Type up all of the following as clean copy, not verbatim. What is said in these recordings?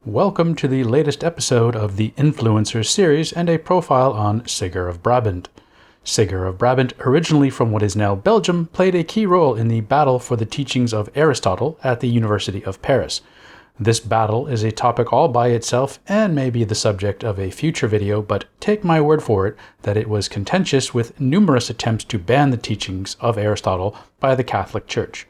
Welcome to the latest episode of the Influencers series and a profile on Siger of Brabant. Siger of Brabant, originally from what is now Belgium, played a key role in the battle for the teachings of Aristotle at the University of Paris. This battle is a topic all by itself and may be the subject of a future video, but take my word for it that it was contentious with numerous attempts to ban the teachings of Aristotle by the Catholic Church.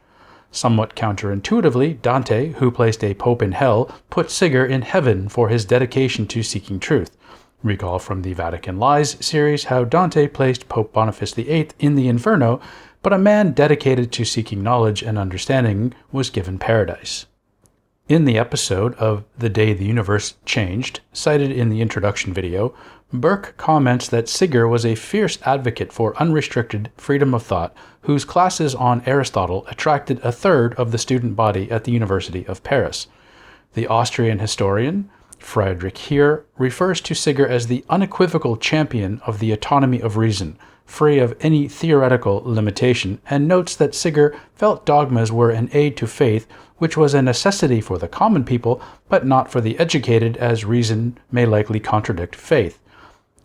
Somewhat counterintuitively, Dante, who placed a pope in hell, put Siger in heaven for his dedication to seeking truth. Recall from the Vatican Lies series how Dante placed Pope Boniface VIII in the Inferno, but a man dedicated to seeking knowledge and understanding was given paradise. In the episode of The Day the Universe Changed, cited in the introduction video, Burke comments that Siger was a fierce advocate for unrestricted freedom of thought, whose classes on Aristotle attracted a third of the student body at the University of Paris. The Austrian historian, Friedrich Heer, refers to Siger as the unequivocal champion of the autonomy of reason, free of any theoretical limitation, and notes that Siger felt dogmas were an aid to faith, which was a necessity for the common people, but not for the educated, as reason may likely contradict faith.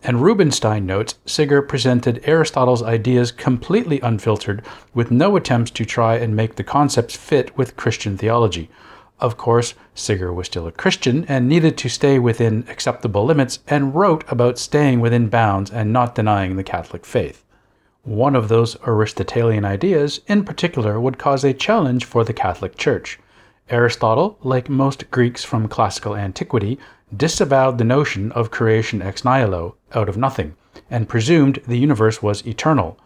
And Rubinstein notes Siger presented Aristotle's ideas completely unfiltered, with no attempts to try and make the concepts fit with Christian theology. Of course, Siger was still a Christian and needed to stay within acceptable limits, and wrote about staying within bounds and not denying the Catholic faith. One of those Aristotelian ideas, in particular, would cause a challenge for the Catholic Church. Aristotle, like most Greeks from classical antiquity, disavowed the notion of creation ex nihilo, out of nothing, and presumed the universe was eternal.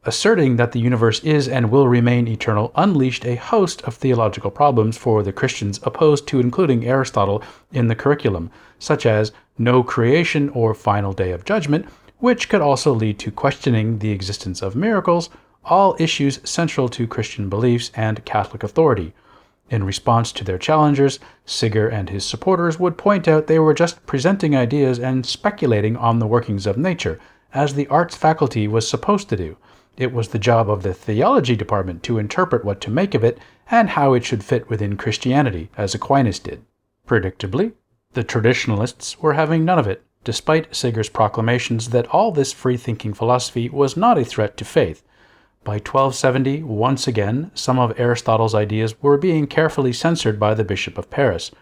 Asserting that the universe is and will remain eternal unleashed a host of theological problems for the Christians opposed to including Aristotle in the curriculum, such as no creation or final day of judgment, which could also lead to questioning the existence of miracles, all issues central to Christian beliefs and Catholic authority. In response to their challengers, Siger and his supporters would point out they were just presenting ideas and speculating on the workings of nature, as the arts faculty was supposed to do. It was the job of the theology department to interpret what to make of it and how it should fit within Christianity, as Aquinas did. Predictably, the traditionalists were having none of it, despite Sigur's proclamations that all this free-thinking philosophy was not a threat to faith. By 1270, once again, some of Aristotle's ideas were being carefully censored by the Bishop of Paris.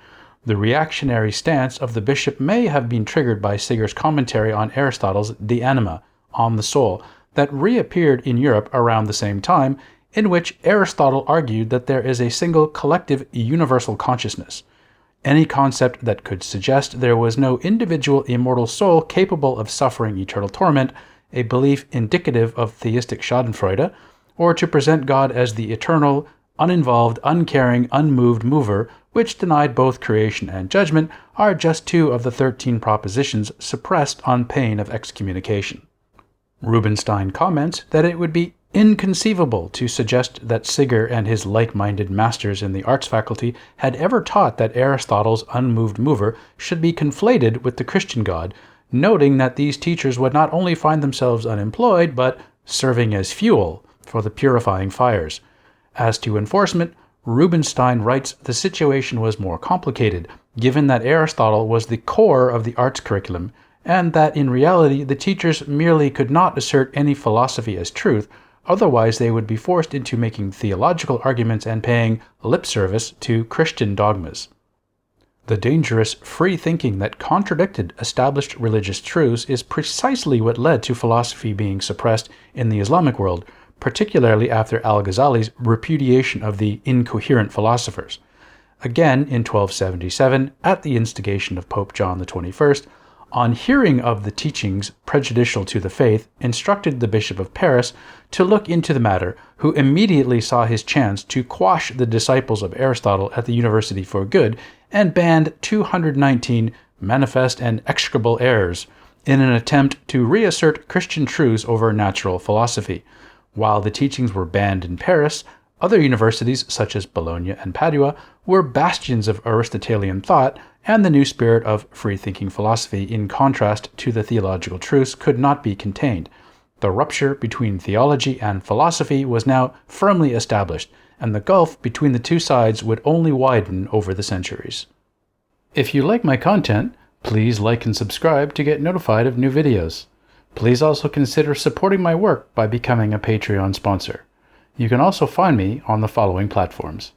The reactionary stance of the bishop may have been triggered by Sigur's commentary on Aristotle's De Anima, on the soul, that reappeared in Europe around the same time, in which Aristotle argued that there is a single collective universal consciousness. Any concept that could suggest there was no individual immortal soul capable of suffering eternal torment, a belief indicative of theistic schadenfreude, or to present God as the eternal, uninvolved, uncaring, unmoved mover, which denied both creation and judgment, are just two of the 13 propositions suppressed on pain of excommunication. Rubinstein comments that it would be inconceivable to suggest that Siger and his like-minded masters in the arts faculty had ever taught that Aristotle's unmoved mover should be conflated with the Christian God, noting that these teachers would not only find themselves unemployed, but serving as fuel for the purifying fires. As to enforcement, Rubinstein writes the situation was more complicated, given that Aristotle was the core of the arts curriculum, and that in reality the teachers merely could not assert any philosophy as truth, otherwise they would be forced into making theological arguments and paying lip service to Christian dogmas. The dangerous free thinking that contradicted established religious truths is precisely what led to philosophy being suppressed in the Islamic world, particularly after Al-Ghazali's repudiation of the incoherent philosophers. Again, in 1277, at the instigation of Pope John XXI, on hearing of the teachings prejudicial to the faith, instructed the Bishop of Paris to look into the matter, who immediately saw his chance to quash the disciples of Aristotle at the university for good, and banned 219 manifest and execrable errors in an attempt to reassert Christian truths over natural philosophy. While the teachings were banned in Paris, other universities, such as Bologna and Padua, were bastions of Aristotelian thought, and the new spirit of free-thinking philosophy, in contrast to the theological truths, could not be contained. The rupture between theology and philosophy was now firmly established, and the gulf between the two sides would only widen over the centuries. If you like my content, please like and subscribe to get notified of new videos. Please also consider supporting my work by becoming a Patreon sponsor. You can also find me on the following platforms: